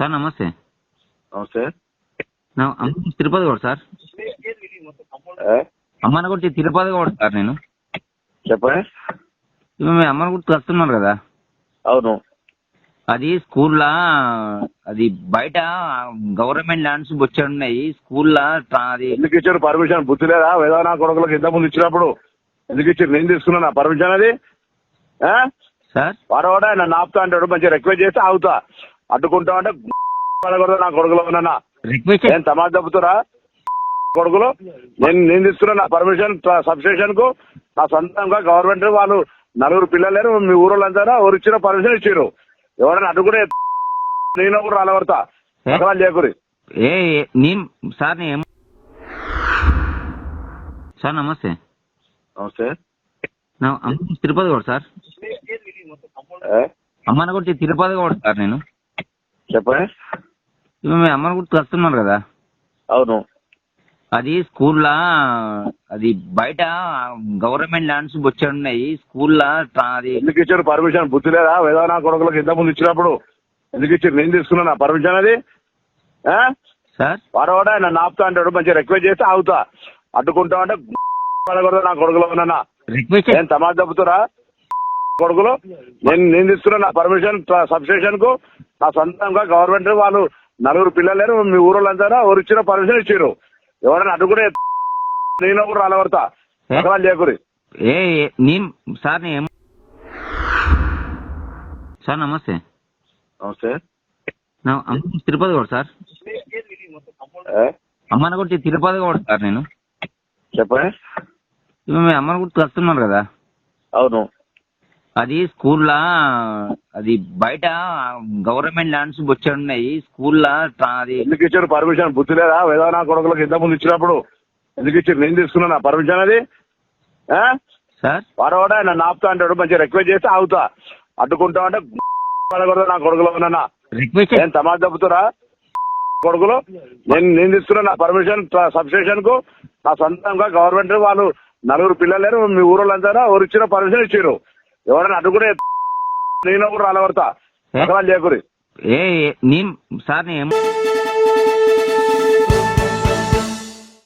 Sir నమస్తే. నమస్తే. తిరుపతి కూడా సార్. అమ్మనగుర్తి తిరుపతి కూడా సార్. నేను చెప్పండి. ఇప్పుడు మీ అమ్మనగుర్తి వస్తున్నారు కదా, అవును. అది స్కూల్లా, అది బయట గవర్నమెంట్ ల్యాండ్స్ బొచ్చాడు ఉన్నాయి స్కూల్లా. అది ఎందుకు ఇచ్చారు పర్మిషన్? బుద్ధి లేదా? వేదనా కొడుకులకు ఇంత ముందు ఇచ్చినప్పుడు ఎందుకు ఇచ్చారు? నేను తీసుకున్నా పర్మిషన్ అది. సార్ వాడవాడ నన్ను ఆపుతా అంటాడు, మంచిగా రిక్వెస్ట్ చేస్తే ఆగుతా. అడ్డుకుంటా అంటే పడకూడదు నా కొడుకులో ఉన్నా. రిక్వెస్ట్ నేను తమాషా దెబ్బతురా కొడుకులు. నేను తీసుకున్నా నా పర్మిషన్ సబ్స్టేషన్ కు. నా సొంతంగా గవర్నమెంట్ వాళ్ళు 4 పిల్లలు లేరు, మీ ఊరోళ్ళంతా ఎవరు ఇచ్చిన పర్మిషన్ ఇచ్చారు. ఎవరైనా అడ్డుకునే నేను కూడా రాలవడతా ఎకరాలు చేకూరి. నేను సార్ సార్ నమస్తే. నమస్తే. తిరుపతి కూడా సార్. అమ్మనగుర్తి తిరుపతి కూడా సార్. నేను చెప్పండి. ఇప్పుడు మీ అమ్మనగుర్తి వస్తున్నారు కదా, అవును. అది స్కూల్లా, అది బయట గవర్నమెంట్ ల్యాండ్స్ బొచ్చాడు ఉన్నాయి స్కూల్లా. అది ఎందుకు ఇచ్చారు పర్మిషన్? బుద్ధి లేదా? వేదనా కొడుకులకు ఇంత ముందు ఇచ్చినప్పుడు ఎందుకు ఇచ్చారు? నేను తీసుకున్నా పర్మిషన్ అది. సార్ వాడవాడ నన్ను ఆపుతా అంటాడు, మంచిగా రిక్వెస్ట్ చేస్తే ఆగుతా. అడ్డుకుంటా అంటే పడకూడదు నా కొడుకులో ఉన్నా. రిక్వెస్ట్ నేను తమాషా దెబ్బతురా కొడుకులు. నేను తీసుకున్నా నా పర్మిషన్ సబ్స్టేషన్ కు. నా సొంతంగా గవర్నమెంట్ వాళ్ళు 4 పిల్లలు లేరు, మీ ఊరోళ్ళంతా ఎవరు ఇచ్చిన పర్మిషన్ ఇచ్చారు. ఎవరైనా అడ్డుకునే నేను కూడా రాలవడతా ఎకరాలు చేకూరి. నేను సార్ సార్ నమస్తే. నమస్తే. తిరుపతి కూడా సార్. అమ్మనగుర్తి తిరుపతి కూడా సార్. నేను చెప్పండి. ఇప్పుడు మీ అమ్మనగుర్తి వస్తున్నారు కదా, అవును. అది స్కూల్లా, అది బయట గవర్నమెంట్ ల్యాండ్స్ బొచ్చాడు ఉన్నాయి స్కూల్లా. అది ఎందుకు ఇచ్చారు పర్మిషన్? బుద్ధి లేదా? వేదనా కొడుకులకు ఇంత ముందు ఇచ్చినప్పుడు ఎందుకు ఇచ్చారు? నేను తీసుకున్నా పర్మిషన్ అది. సార్ వాడవాడ నన్ను ఆపుతా అంటాడు, మంచిగా రిక్వెస్ట్ చేస్తే ఆగుతా. అడ్డుకుంటా అంటే పడకూడదు నా కొడుకులో ఉన్నా. రిక్వెస్ట్ నేను తమాషా దెబ్బతురా కొడుకులు. నేను తీసుకున్నా నా పర్మిషన్ సబ్స్టేషన్ కు. నా సొంతంగా గవర్నమెంట్ వాళ్ళు 4 పిల్లలు లేరు, మీ ఊరోళ్ళంతా ఎవరు ఇచ్చిన పర్మిషన్ ఇచ్చారు. ఎవరైనా అడ్డుకునే నేను కూడా రాలవడతా ఎకరాలు చేకూరి. నేను సార్